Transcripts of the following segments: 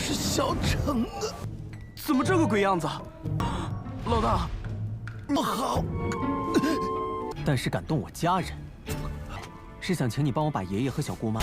是小城啊！怎么这个鬼样子？老大，不好！但是敢动我家人，是想请你帮我把爷爷和小姑妈。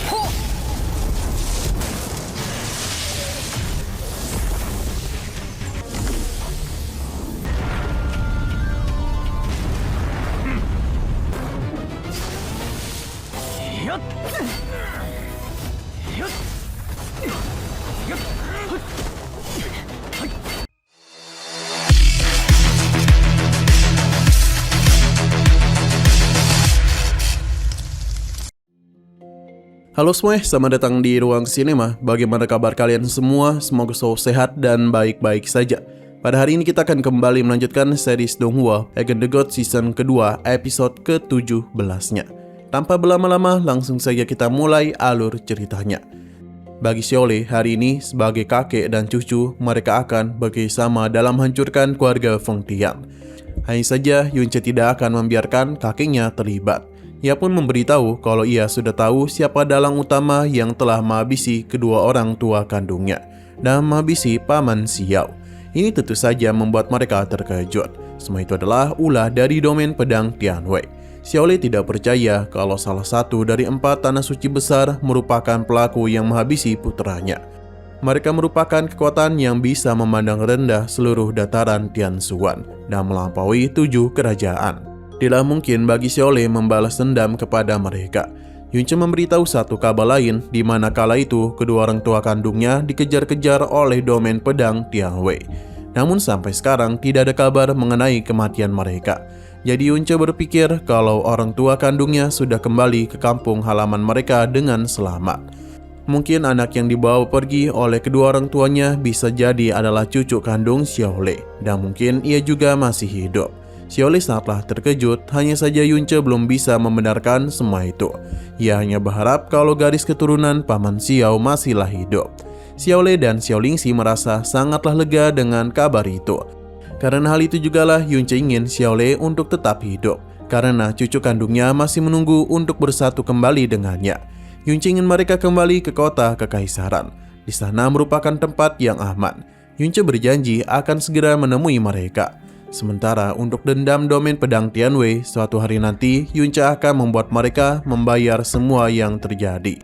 Halo semuanya, selamat datang di Ruang Sinema. Bagaimana kabar kalian semua? Semoga selalu sehat dan baik-baik saja. Pada hari ini kita akan kembali melanjutkan series Donghua Against the Gods season kedua, episode ke-17-nya. Tanpa berlama-lama, langsung saja kita mulai alur ceritanya. Bagi Xiaole, hari ini sebagai kakek dan cucu, mereka akan bekerjasama dalam menghancurkan keluarga Feng Tian. Hanya saja Yunce tidak akan membiarkan kakeknya terlibat. Ia pun memberitahu kalau ia sudah tahu siapa dalang utama yang telah menghabisi kedua orang tua kandungnya dan menghabisi Paman Xiao. Ini tentu saja membuat mereka terkejut. Semua itu adalah ulah dari domain pedang Tianwei. Xiaole tidak percaya kalau salah satu dari 4 tanah suci besar merupakan pelaku yang menghabisi putranya. Mereka merupakan kekuatan yang bisa memandang rendah seluruh dataran Tianshuan dan melampaui 7 kerajaan. Tidak mungkin bagi Xiaole membalas dendam kepada mereka. Yunce memberitahu satu kabar lain di mana kala itu kedua orang tua kandungnya dikejar-kejar oleh domain pedang Tianwei. Namun sampai sekarang tidak ada kabar mengenai kematian mereka. Jadi Yunce berpikir kalau orang tua kandungnya sudah kembali ke kampung halaman mereka dengan selamat. Mungkin anak yang dibawa pergi oleh kedua orang tuanya bisa jadi adalah cucu kandung Xiaole, dan mungkin ia juga masih hidup. Xiaole sangatlah terkejut, hanya saja Yunce belum bisa membenarkan semua itu. Ia hanya berharap kalau garis keturunan Paman Xiao masihlah hidup. Xiaole dan Xiaolingxi merasa sangatlah lega dengan kabar itu. Karena hal itu jugalah Yunce ingin Xiaole untuk tetap hidup, karena cucu kandungnya masih menunggu untuk bersatu kembali dengannya. Yunce ingin mereka kembali ke kota kekaisaran. Di sana merupakan tempat yang aman. Yunce berjanji akan segera menemui mereka. Sementara untuk dendam domain pedang Tianwei, suatu hari nanti Yunce akan membuat mereka membayar semua yang terjadi.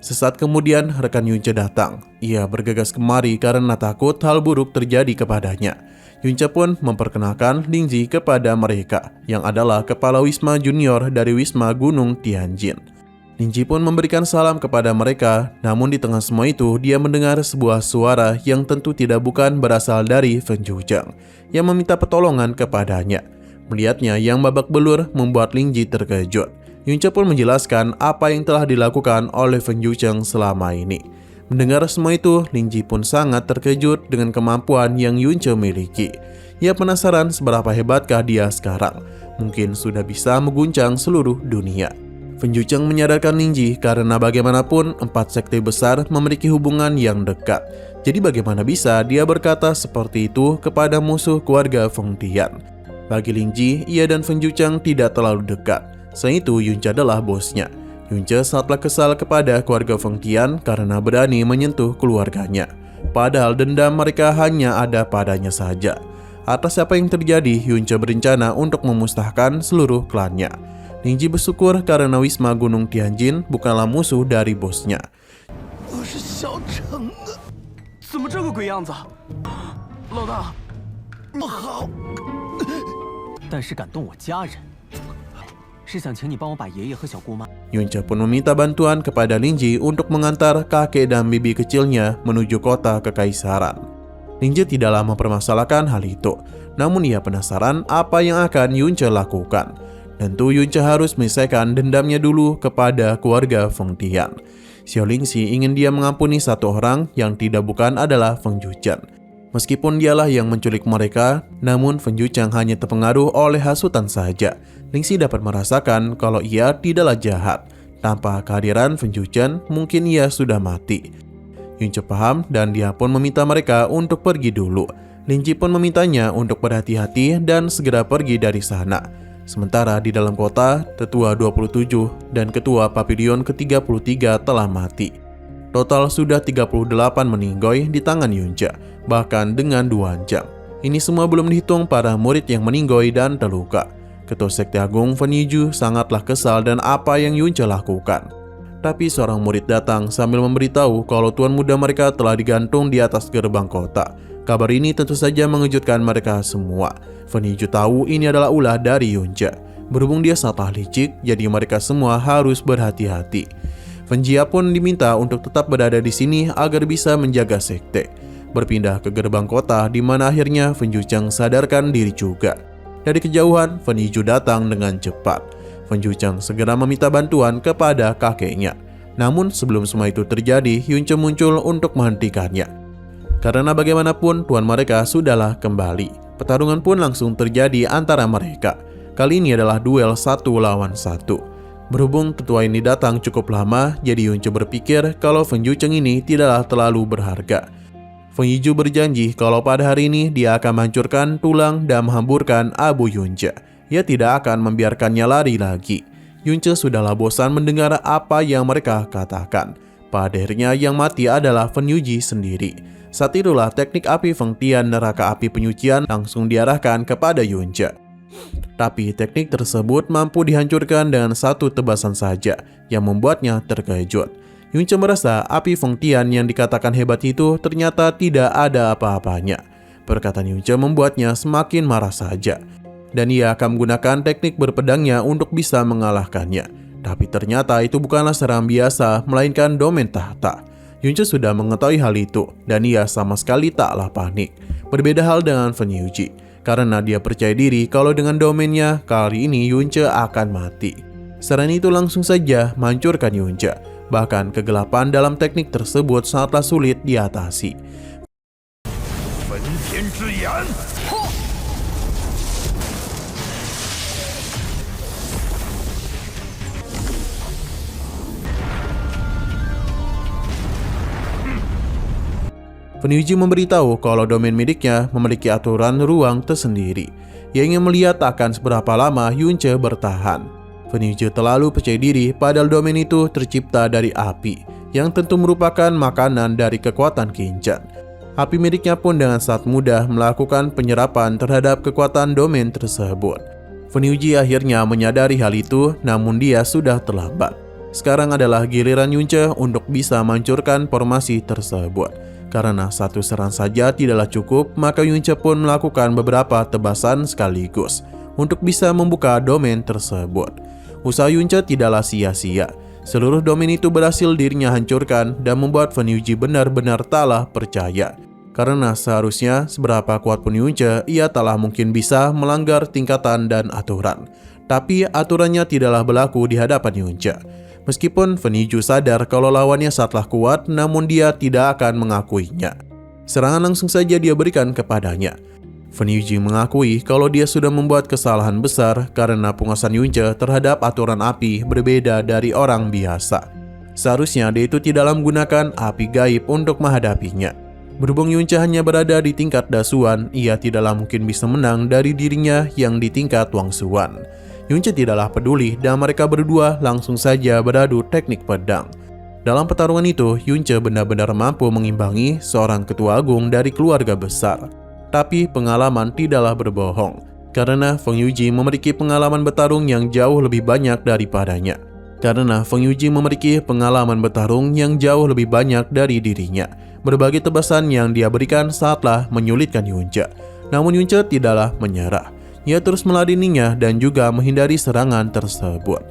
Sesaat kemudian rekan Yunce datang. Ia bergegas kemari karena takut hal buruk terjadi kepadanya. Yunce pun memperkenalkan Lingji kepada mereka, yang adalah kepala Wisma Junior dari Wisma Gunung Tianjin. Lingji pun memberikan salam kepada mereka, namun di tengah semua itu dia mendengar sebuah suara yang tentu tidak bukan berasal dari Feng Zhucheng yang meminta pertolongan kepadanya. Melihatnya yang babak belur membuat Lingji terkejut. Yunce pun menjelaskan apa yang telah dilakukan oleh Feng Zhucheng selama ini. Mendengar semua itu, Lingji pun sangat terkejut dengan kemampuan yang Yunce miliki. Ia penasaran seberapa hebatkah dia sekarang. Mungkin sudah bisa mengguncang seluruh dunia. Feng Zhucheng menyadarkan Lingji karena bagaimanapun 4 sekte besar memiliki hubungan yang dekat. Jadi bagaimana bisa dia berkata seperti itu kepada musuh keluarga Feng Tian? Bagi Lingji, ia dan Feng Zhucheng tidak terlalu dekat. Selain itu, Yunce adalah bosnya. Yunce sangatlah kesal kepada keluarga Feng Tian karena berani menyentuh keluarganya. Padahal dendam mereka hanya ada padanya saja. Atas apa yang terjadi, Yunce berencana untuk memusnahkan seluruh klannya. Lingji bersyukur karena Wisma Gunung Tianjin bukanlah musuh dari bosnya. 我是小城啊！怎么这个鬼样子？老大，不好！但是敢动我家人，是想请你帮我把爷爷和小姑妈。 Yunce pun meminta bantuan kepada Lingji untuk mengantar kakek dan bibi kecilnya menuju kota kekaisaran. Lingji tidaklah mempermasalahkan hal itu, namun ia penasaran apa yang akan Yunce lakukan. Tentu Yunce harus menyelesaikan dendamnya dulu kepada keluarga Feng Tian. Xiaolingxi ingin dia mengampuni satu orang yang tidak bukan adalah Feng Zhucheng. Meskipun dialah yang menculik mereka, namun Feng Zhucheng hanya terpengaruh oleh hasutan saja. Lingxi dapat merasakan kalau ia tidaklah jahat. Tanpa kehadiran Feng Zhucheng, mungkin ia sudah mati. Yunce paham dan dia pun meminta mereka untuk pergi dulu. Lingji pun memintanya untuk berhati-hati dan segera pergi dari sana. Sementara di dalam kota, Tetua 27 dan Ketua Pavilion ke-33 telah mati. Total sudah 38 meninggoy di tangan Yunce, bahkan dengan 2 jam. Ini semua belum dihitung para murid yang meninggoy dan terluka. Ketua Sekte Agung Fen Yiju sangatlah kesal dan apa yang Yunce lakukan. Tapi seorang murid datang sambil memberitahu kalau tuan muda mereka telah digantung di atas gerbang kota. Kabar ini tentu saja mengejutkan mereka semua. Fen Yiju tahu ini adalah ulah dari Yunce. Berhubung dia sangatlah licik, jadi mereka semua harus berhati-hati. Fen Jia pun diminta untuk tetap berada di sini agar bisa menjaga sekte. Berpindah ke gerbang kota di mana akhirnya Fen Yucheng sadarkan diri juga. Dari kejauhan, Fen Yiju datang dengan cepat. Fen Yucheng segera meminta bantuan kepada kakeknya. Namun sebelum semua itu terjadi, Yunce muncul untuk menghentikannya. Karena bagaimanapun tuan mereka sudahlah kembali. Pertarungan pun langsung terjadi antara mereka. Kali ini adalah duel 1 lawan 1. Berhubung tetua ini datang cukup lama, jadi Yunce berpikir kalau Fen Yucheng ini tidaklah terlalu berharga. Fen Yiju berjanji kalau pada hari ini dia akan menghancurkan tulang dan menghamburkan abu Yunce. Ia tidak akan membiarkannya lari lagi. Yunce sudahlah bosan mendengar apa yang mereka katakan. Pada akhirnya yang mati adalah Fen Yuji sendiri. Saat itulah teknik api Feng Tian neraka api penyucian langsung diarahkan kepada Yunce. Tapi teknik tersebut mampu dihancurkan dengan 1 tebasan saja yang membuatnya terkejut. Yunce merasa api Feng Tian yang dikatakan hebat itu ternyata tidak ada apa-apanya. Perkataan Yunce membuatnya semakin marah saja. Dan ia akan menggunakan teknik berpedangnya untuk bisa mengalahkannya. Tapi ternyata itu bukanlah serangan biasa, melainkan domain tahta. Yunce sudah mengetahui hal itu dan ia sama sekali taklah panik. Berbeda hal dengan Fen Yuji. Karena dia percaya diri kalau dengan domainnya, kali ini Yunce akan mati. Serangan itu langsung saja menghancurkan Yunce. Bahkan kegelapan dalam teknik tersebut sangatlah sulit diatasi. Fen Yuji memberitahu kalau domain miliknya memiliki aturan ruang tersendiri. Ia ingin melihat akan seberapa lama Yunce bertahan. Fen Yuji terlalu percaya diri padahal domain itu tercipta dari api, yang tentu merupakan makanan dari kekuatan Qingzhen. Api miliknya pun dengan sangat mudah melakukan penyerapan terhadap kekuatan domain tersebut. Fen Yuji akhirnya menyadari hal itu, namun dia sudah terlambat. Sekarang adalah giliran Yunce untuk bisa menghancurkan formasi tersebut. Karena 1 serangan saja tidaklah cukup, maka Yunce pun melakukan beberapa tebasan sekaligus untuk bisa membuka domain tersebut. Usaha Yunce tidaklah sia-sia. Seluruh domain itu berhasil dirinya hancurkan dan membuat Fen Yuji benar-benar taklah percaya. Karena seharusnya seberapa kuat pun Yunce, ia taklah mungkin bisa melanggar tingkatan dan aturan. Tapi aturannya tidaklah berlaku di hadapan Yunce. Meskipun Fen Yiju sadar kalau lawannya sangatlah kuat, namun dia tidak akan mengakuinya. Serangan langsung saja dia berikan kepadanya. Fen Yuji mengakui kalau dia sudah membuat kesalahan besar karena penguasaan Yunce terhadap aturan api berbeda dari orang biasa. Seharusnya dia itu tidaklah menggunakan api gaib untuk menghadapinya. Berhubung Yunce hanya berada di tingkat dasuan, ia tidaklah mungkin bisa menang dari dirinya yang di tingkat wangsuan. Yunce tidaklah peduli dan mereka berdua langsung saja beradu teknik pedang. Dalam pertarungan itu, Yunce benar-benar mampu mengimbangi seorang ketua agung dari keluarga besar. Tapi pengalaman tidaklah berbohong, karena Feng Yuji memiliki pengalaman bertarung yang jauh lebih banyak daripadanya. Berbagai tebasan yang dia berikan saatlah menyulitkan Yunce. Namun Yunce tidaklah menyerah. Ia terus meladeninya dan juga menghindari serangan tersebut.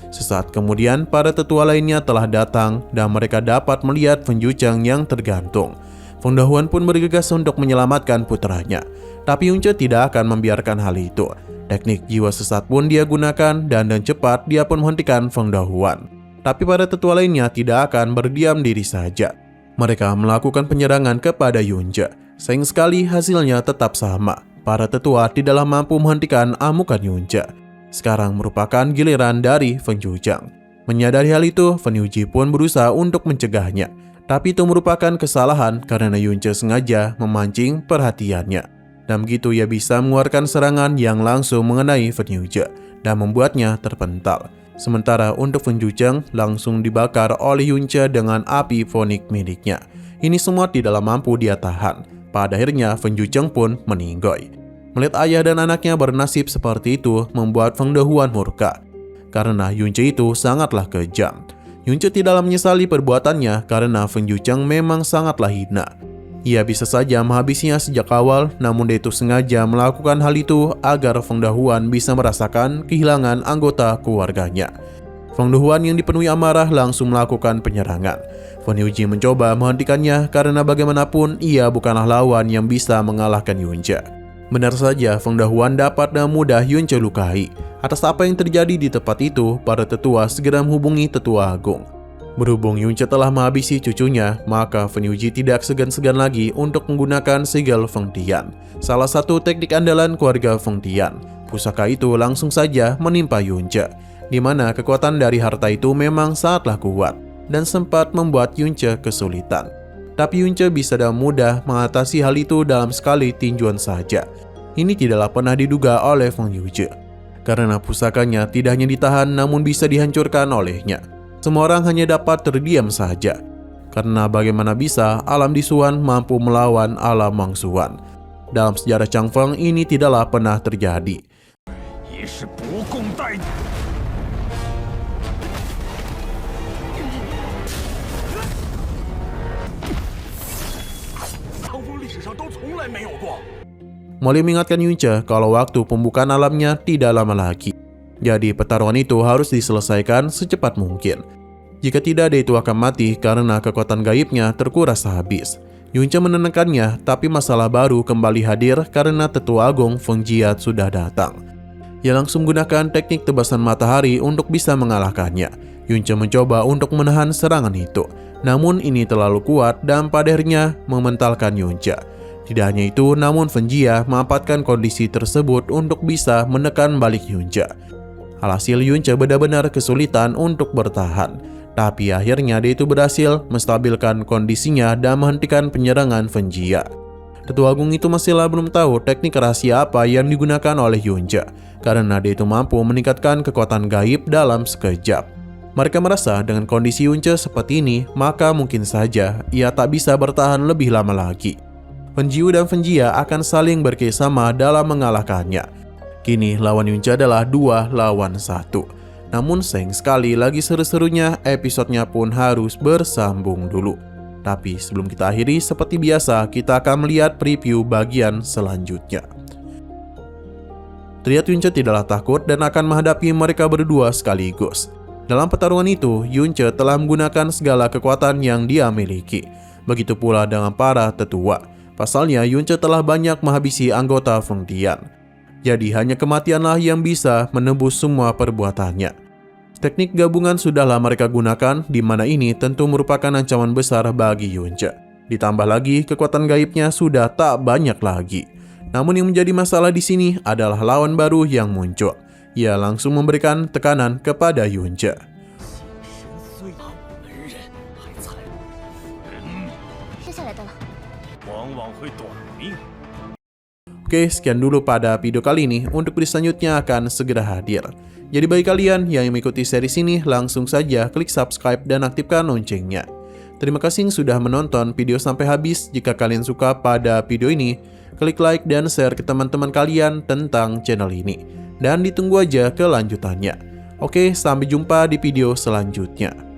Sesaat kemudian, para tetua lainnya telah datang dan mereka dapat melihat Fen Yucheng yang tergantung. Feng Dahuan pun bergegas untuk menyelamatkan putranya. Tapi Yunce tidak akan membiarkan hal itu. Teknik jiwa sesat pun dia gunakan dan cepat dia pun menghentikan Feng Dahuan. Tapi para tetua lainnya tidak akan berdiam diri saja. Mereka melakukan penyerangan kepada Yunce. Sayang sekali hasilnya tetap sama. Para tetua tidaklah mampu menghentikan amukan Yunce. Sekarang merupakan giliran dari Fen Yucheng. Menyadari hal itu, Fen Yuji pun berusaha untuk mencegahnya. Tapi itu merupakan kesalahan karena Yunce sengaja memancing perhatiannya. Dan begitu ia bisa mengeluarkan serangan yang langsung mengenai Fenyuja dan membuatnya terpental. Sementara untuk Fenjucheng langsung dibakar oleh Yunce dengan api fonik miliknya. Ini semua tidaklah mampu dia tahan. Pada akhirnya Fenjucheng pun meninggoy. Melihat ayah dan anaknya bernasib seperti itu membuat Feng Dehuan murka. Karena Yunce itu sangatlah kejam. Yunce tidaklah menyesali perbuatannya karena Fenjucheng memang sangatlah hina. Ia bisa saja menghabisinya sejak awal, namun dia itu sengaja melakukan hal itu agar Feng Dehuan bisa merasakan kehilangan anggota keluarganya. Feng Dehuan yang dipenuhi amarah langsung melakukan penyerangan. Fen Yuji mencoba menghentikannya karena bagaimanapun ia bukanlah lawan yang bisa mengalahkan Yunce. Benar saja Feng Dehuan dapat dengan mudah Yunce lukai. Atas apa yang terjadi di tempat itu, para tetua segera menghubungi Tetua Agung. Berhubung Yunce telah menghabisi cucunya, maka Fen Yuji tidak segan-segan lagi untuk menggunakan segel Feng Tian, salah satu teknik andalan keluarga Feng Tian. Pusaka itu langsung saja menimpa Yunce, di mana kekuatan dari harta itu memang sangatlah kuat dan sempat membuat Yunce kesulitan. Tapi Yunce bisa dengan mudah mengatasi hal itu dalam sekali tinjuan saja. Ini tidaklah pernah diduga oleh Feng Yuji, karena pusakanya tidak hanya ditahan namun bisa dihancurkan olehnya. Semua orang hanya dapat terdiam saja, karena bagaimana bisa alam Disuan mampu melawan alam Mangsuan. Dalam sejarah Changfeng ini tidaklah pernah terjadi. Molly mengingatkan Yunce kalau waktu pembukaan alamnya tidak lama lagi. Jadi pertarungan itu harus diselesaikan secepat mungkin. Jika tidak, dia itu akan mati karena kekuatan gaibnya terkuras habis. Yunce menenangkannya, tapi masalah baru kembali hadir karena Tetua Agung Feng Jiat sudah datang. Ia langsung menggunakan teknik tebasan matahari untuk bisa mengalahkannya. Yunce mencoba untuk menahan serangan itu, namun ini terlalu kuat dan pada akhirnya mementalkan Yunce. Tidak hanya itu, namun Feng Jia memanfaatkan kondisi tersebut untuk bisa menekan balik Yunce. Alhasil Yunce benar-benar kesulitan untuk bertahan, tapi akhirnya dia itu berhasil menstabilkan kondisinya dan menghentikan penyerangan Feng Jia. Tetua Agung itu masihlah belum tahu teknik rahasia apa yang digunakan oleh Yunce, karena dia itu mampu meningkatkan kekuatan gaib dalam sekejap. Mereka merasa dengan kondisi Yunce seperti ini, maka mungkin saja ia tak bisa bertahan lebih lama lagi. Fen Jiu dan Feng Jia akan saling bekerjasama dalam mengalahkannya. Kini lawan Yunce adalah 2 lawan 1. Namun sayang sekali lagi seru-serunya episodenya pun harus bersambung dulu. Tapi sebelum kita akhiri, seperti biasa kita akan melihat preview bagian selanjutnya. Terlihat Yunce tidaklah takut dan akan menghadapi mereka berdua sekaligus. Dalam pertarungan itu, Yunce telah menggunakan segala kekuatan yang dia miliki. Begitu pula dengan para tetua. Pasalnya Yunce telah banyak menghabisi anggota Feng Tian. Jadi hanya kematianlah yang bisa menebus semua perbuatannya. Teknik gabungan sudahlah mereka gunakan, di mana ini tentu merupakan ancaman besar bagi Yunce. Ditambah lagi kekuatan gaibnya sudah tak banyak lagi. Namun yang menjadi masalah di sini adalah lawan baru yang muncul. Ia langsung memberikan tekanan kepada Yunce. Oke, sekian dulu pada video kali ini. Untuk video selanjutnya akan segera hadir. Jadi bagi kalian yang mengikuti series ini, langsung saja klik subscribe dan aktifkan loncengnya. Terima kasih sudah menonton video sampai habis. Jika kalian suka pada video ini, klik like dan share ke teman-teman kalian tentang channel ini. Dan ditunggu aja kelanjutannya. Oke, sampai jumpa di video selanjutnya.